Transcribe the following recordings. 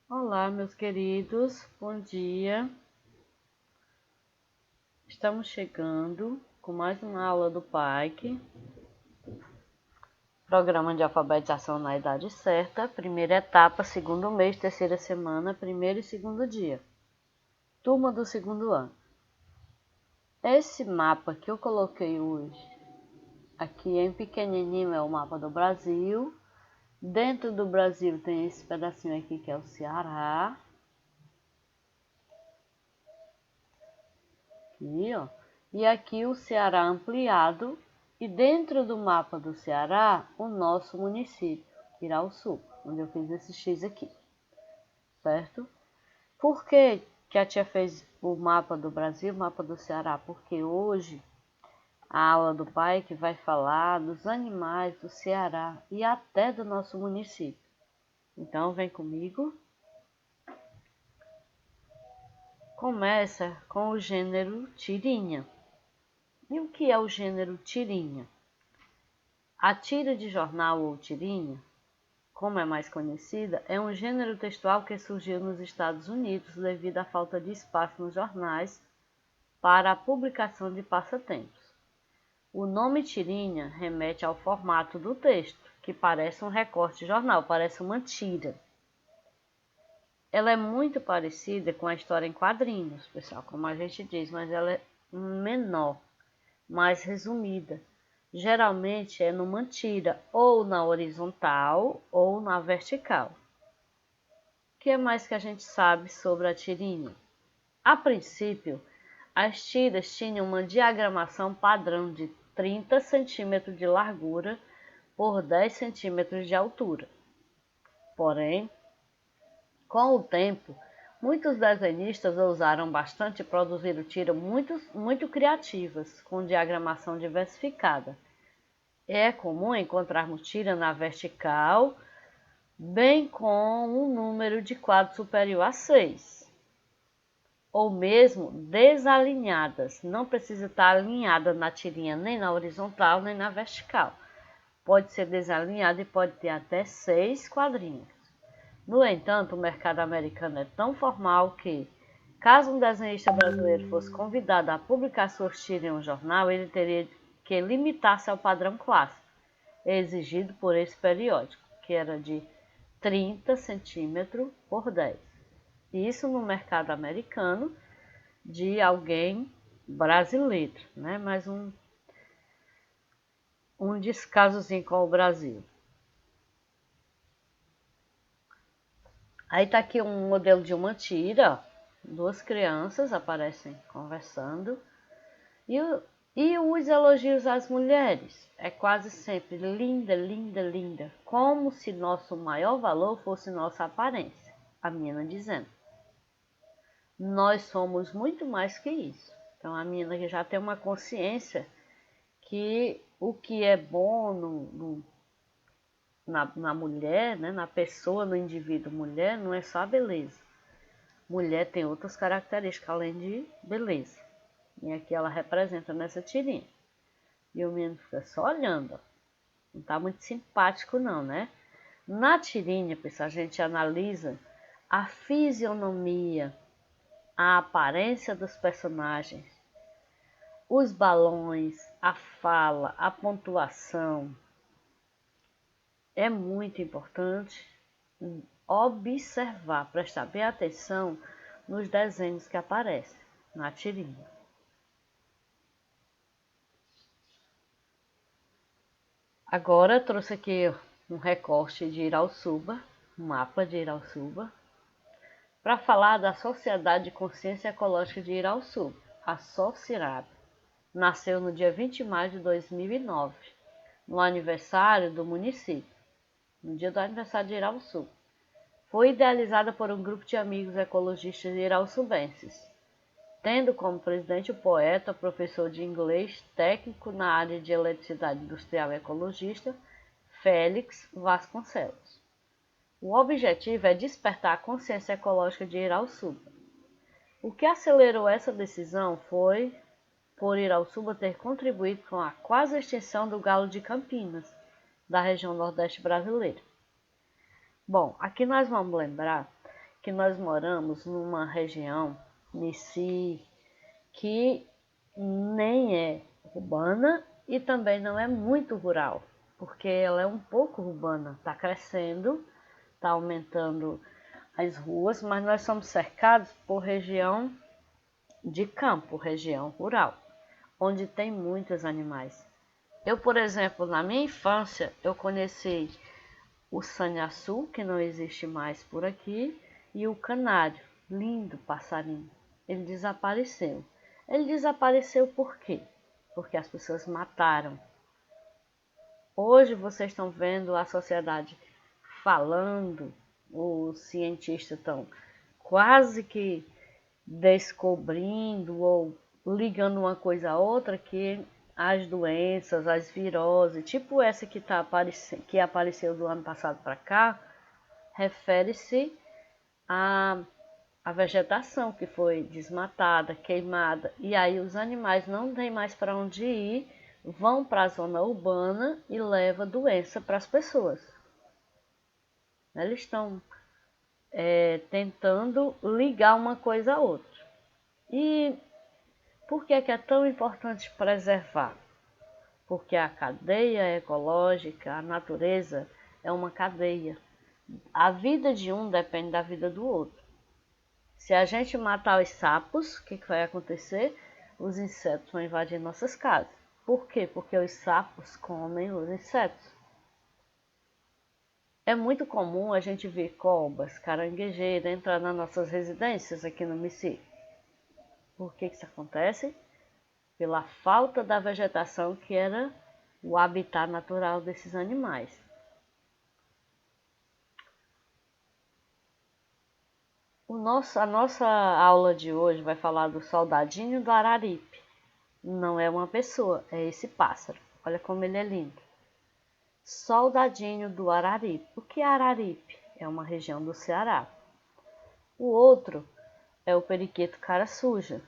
Olá, meus queridos, bom dia. Estamos chegando com mais uma aula do PAIC, Programa de Alfabetização na Idade Certa, primeira etapa, segundo mês, terceira semana, primeiro e segundo dia. Turma do segundo ano. Esse mapa que eu coloquei hoje, aqui em pequenininho, é o mapa do Brasil. Dentro do Brasil tem esse pedacinho aqui que é o Ceará. Aqui, ó. E aqui o Ceará ampliado e dentro do mapa do Ceará o nosso município, Irauçu, onde eu fiz esse X aqui, certo? Por que a tia fez o mapa do Brasil, o mapa do Ceará? Porque hoje a aula do pai que vai falar dos animais do Ceará e até do nosso município. Então vem comigo. Começa com o gênero tirinha. E o que é o gênero tirinha? A tira de jornal ou tirinha, como é mais conhecida, é um gênero textual que surgiu nos Estados Unidos devido à falta de espaço nos jornais para a publicação de passatempos. O nome tirinha remete ao formato do texto, que parece um recorte de jornal, parece uma tira. Ela é muito parecida com a história em quadrinhos, pessoal, como a gente diz, mas ela é menor, mais resumida. Geralmente é numa tira, ou na horizontal ou na vertical. O que mais que a gente sabe sobre a tirinha? A princípio, as tiras tinham uma diagramação padrão de 30 centímetros de largura por 10 centímetros de altura. Porém, com o tempo, muitos desenhistas ousaram bastante e produziram tiras muito criativas, com diagramação diversificada. É comum encontrarmos tira na vertical, bem com um número de quadros superior a 6. Ou mesmo desalinhadas. Não precisa estar alinhada na tirinha nem na horizontal nem na vertical. Pode ser desalinhada e pode ter até 6 quadrinhos. No entanto, o mercado americano é tão formal que, caso um desenhista brasileiro fosse convidado a publicar suas tiras em um jornal, ele teria que limitar-se ao padrão clássico exigido por esse periódico, que era de 30 centímetros por 10. Isso no mercado americano de alguém brasileiro, né? Mais um descasozinho com o Brasil. Aí tá aqui um modelo de uma tira, duas crianças aparecem conversando. E os elogios às mulheres é quase sempre linda, linda, linda, como se nosso maior valor fosse nossa aparência, a menina dizendo. Nós somos muito mais que isso. Então a menina já tem uma consciência que o que é bom na mulher, né, na pessoa, no indivíduo mulher, não é só a beleza. Mulher tem outras características além de beleza. E aqui ela representa nessa tirinha. E o menino fica só olhando. Não tá muito simpático não, né? Na tirinha, pessoal, a gente analisa a fisionomia, a aparência dos personagens, os balões, a fala, a pontuação. É muito importante observar, prestar bem atenção nos desenhos que aparecem na tirinha. Agora trouxe aqui um recorte de Irauçuba, um mapa de Irauçuba, para falar da Sociedade de Consciência Ecológica de Irauçuba, a SOCIRAB. Nasceu no dia 20 de maio de 2009, no aniversário do município, no dia do aniversário de Irauçuba. Foi idealizada por um grupo de amigos ecologistas irauçubenses, tendo como presidente o poeta, professor de inglês, técnico na área de eletricidade industrial e ecologista, Félix Vasconcelos. O objetivo é despertar a consciência ecológica de Irauçuba. O que acelerou essa decisão foi por Irauçuba ter contribuído com a quase extinção do galo de Campinas, da região nordeste brasileira. Bom, aqui nós vamos lembrar que nós moramos numa região, Nissi, que nem é urbana e também não é muito rural, porque ela é um pouco urbana, está crescendo, está aumentando as ruas, mas nós somos cercados por região de campo, região rural, onde tem muitos animais. Eu, por exemplo, na minha infância, eu conheci o sanhaçu, que não existe mais por aqui, e o canário, lindo passarinho. Ele desapareceu. Ele desapareceu por quê? Porque as pessoas mataram. Hoje vocês estão vendo a sociedade falando, os cientistas estão quase que descobrindo ou ligando uma coisa a outra, que as doenças, as viroses, tipo essa que apareceu do ano passado para cá, refere-se à vegetação que foi desmatada, queimada, e aí os animais não têm mais para onde ir, vão para a zona urbana e levam doença para as pessoas. Eles estão tentando ligar uma coisa a outra. E por que é tão importante preservar? Porque a cadeia ecológica, a natureza, é uma cadeia. A vida de um depende da vida do outro. Se a gente matar os sapos, o que vai acontecer? Os insetos vão invadir nossas casas. Por quê? Porque os sapos comem os insetos. É muito comum a gente ver cobras, caranguejeiras entrar nas nossas residências aqui no Missi. Por que isso acontece? Pela falta da vegetação, que era o habitat natural desses animais. A nossa aula de hoje vai falar do soldadinho do Araripe. Não é uma pessoa, é esse pássaro. Olha como ele é lindo. Soldadinho do Araripe. O que é Araripe? É uma região do Ceará. O outro é o periquito cara suja,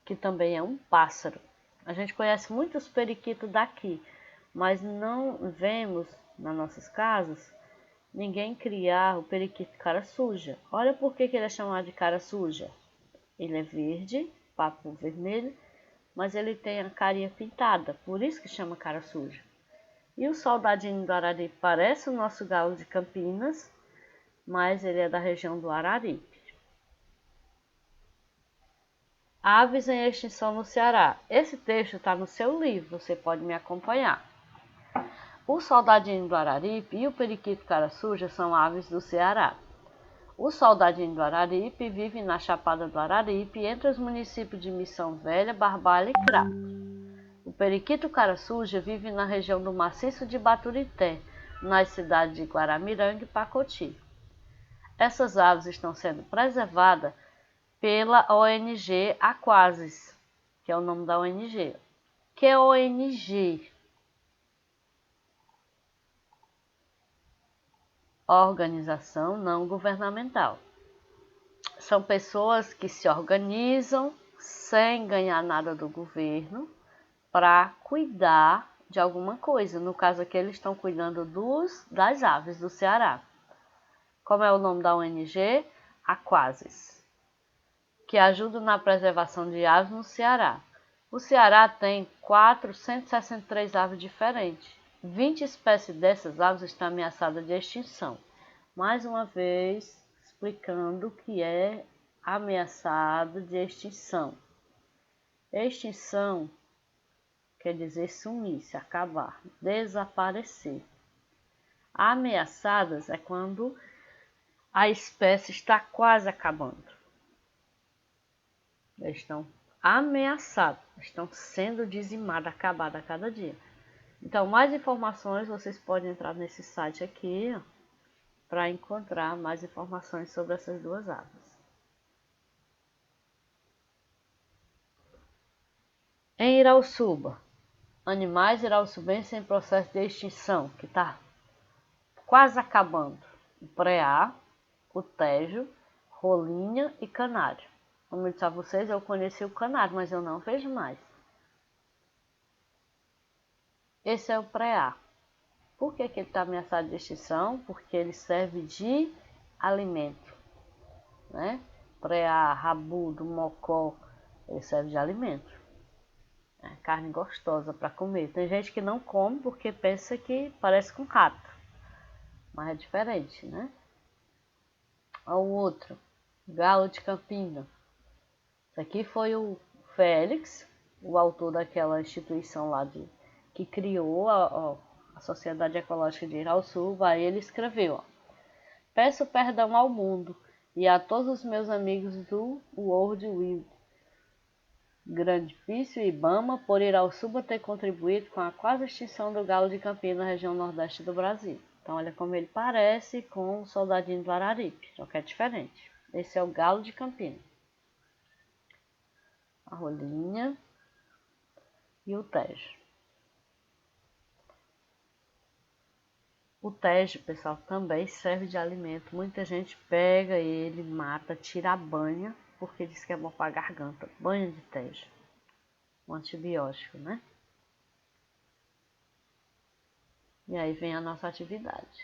que também é um pássaro. A gente conhece muitos periquitos daqui, mas não vemos nas nossas casas ninguém criar o periquito cara suja. Olha por que ele é chamado de cara suja. Ele é verde, papo vermelho, mas ele tem a carinha pintada, por isso que chama cara suja. E o soldadinho do Araripe parece o nosso galo de Campinas, mas ele é da região do Araripe. Aves em extinção no Ceará. Esse texto está no seu livro, você pode me acompanhar. O soldadinho do Araripe e o periquito cara suja são aves do Ceará. O soldadinho do Araripe vive na Chapada do Araripe, entre os municípios de Missão Velha, Barbalha e Crato. O periquito cara suja vive na região do maciço de Baturité, nas cidades de Guaramiranga e Pacoti. Essas aves estão sendo preservadas pela ONG Aquasis, que é o nome da ONG. Que é ONG? Organização não governamental. São pessoas que se organizam sem ganhar nada do governo para cuidar de alguma coisa. No caso aqui, eles estão cuidando das aves do Ceará. Como é o nome da ONG? Aquasis, que ajuda na preservação de aves no Ceará. O Ceará tem 463 aves diferentes. 20 espécies dessas aves estão ameaçadas de extinção. Mais uma vez, explicando o que é ameaçado de extinção. Extinção quer dizer sumir, se acabar, desaparecer. Ameaçadas é quando a espécie está quase acabando. Eles estão ameaçados, estão sendo dizimados, acabados a cada dia. Então, mais informações, vocês podem entrar nesse site aqui para encontrar mais informações sobre essas duas aves. Em Irauçuba, animais irauçubenses em processo de extinção, que está quase acabando. O preá, o tejo, rolinha e canário. Como eu disse a vocês, eu conheci o canário, mas eu não vejo mais. Esse é o preá. Por que ele está ameaçado de extinção? Porque ele serve de alimento. né? Preá, rabudo, mocó, ele serve de alimento. É carne gostosa para comer. Tem gente que não come porque pensa que parece com rato, mas é diferente, né? Olha o outro, galo de Campina. Isso aqui foi o Félix, o autor daquela instituição lá que criou a Sociedade Ecológica de Irauçuba. Aí ele escreveu, ó: peço perdão ao mundo e a todos os meus amigos do World Wild Greenpeace e Ibama por Irauçuba ter contribuído com a quase extinção do galo de Campina na região nordeste do Brasil. Então olha como ele parece com o soldadinho do Araripe, só que é diferente. Esse é o galo de Campina. A rolinha e o tejo. O tejo, pessoal, também serve de alimento. Muita gente pega ele, mata, tira a banha, porque diz que é bom para a garganta. Banha de tejo. Um antibiótico, né? E aí vem a nossa atividade.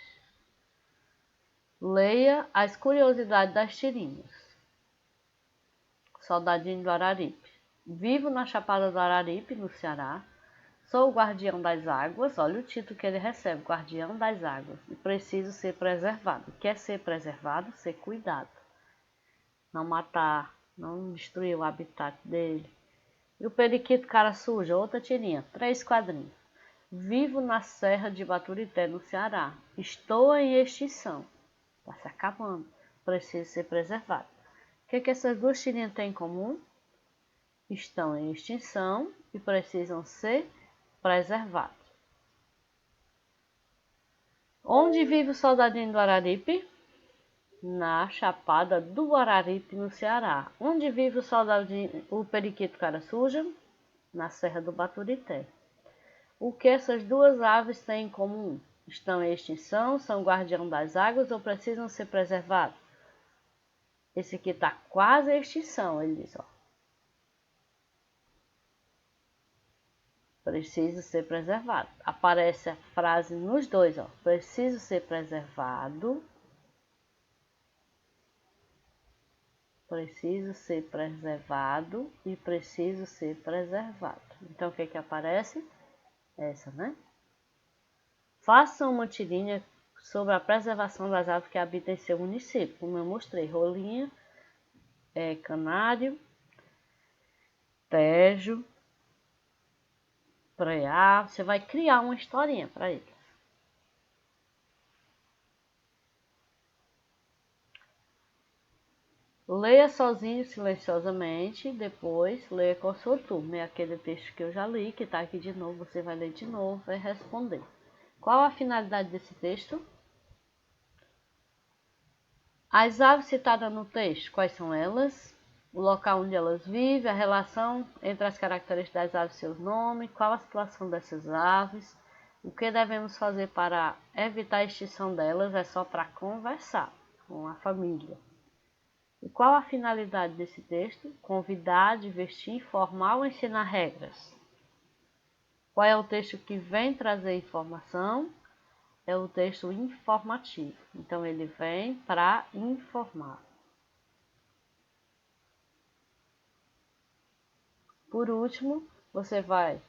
Leia as curiosidades das tirinhas. Soldadinho do Araripe. Vivo na Chapada do Araripe, no Ceará. Sou o guardião das águas. Olha o título que ele recebe, guardião das águas. E preciso ser preservado. Quer ser preservado? Ser cuidado. Não matar, não destruir o habitat dele. E o periquito cara suja, outra tirinha, 3 quadrinhos. Vivo na Serra de Baturité, no Ceará. Estou em extinção. Está se acabando. Preciso ser preservado. O que essas duas tirinhas têm em comum? Estão em extinção e precisam ser preservados. Onde vive o soldadinho do Araripe? Na Chapada do Araripe, no Ceará. Onde vive o soldadinho, o periquito cara suja? Na Serra do Baturité. O que essas duas aves têm em comum? Estão em extinção, são guardião das águas ou precisam ser preservados? Esse aqui está quase em extinção, ele diz, ó. Preciso ser preservado. Aparece a frase nos dois, ó. Preciso ser preservado. Preciso ser preservado e preciso ser preservado. Então, o que que aparece? Essa, né? Faça uma tirinha sobre a preservação das aves que habitam em seu município. Como eu mostrei, rolinha, canário, tejo, preá. Você vai criar uma historinha para ele. Leia sozinho, silenciosamente, depois leia com a sua turma. É aquele texto que eu já li, que está aqui de novo, você vai ler de novo e responder. Qual a finalidade desse texto? As aves citadas no texto, quais são elas? O local onde elas vivem, a relação entre as características das aves e seus nomes, qual a situação dessas aves, o que devemos fazer para evitar a extinção delas, é só para conversar com a família. E qual a finalidade desse texto? Convidar, divertir, informar ou ensinar regras? Qual é o texto que vem trazer informação? É o texto informativo. Então, ele vem para informar. Por último, você vai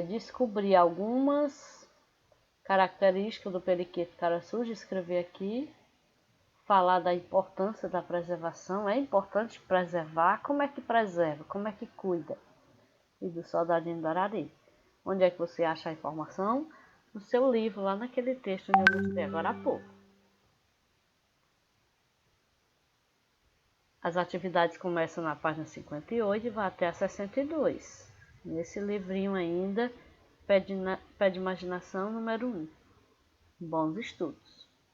descobrir algumas características do periquito cara suja, escrever aqui. Falar da importância da preservação. É importante preservar. Como é que preserva? Como é que cuida? E do soldadinho do Araripe. Onde é que você acha a informação? No seu livro, lá naquele texto onde eu mostrei agora há pouco. As atividades começam na página 58 e vão até a 62. Nesse livrinho ainda, Pé de Imaginação número 1. Bons estudos!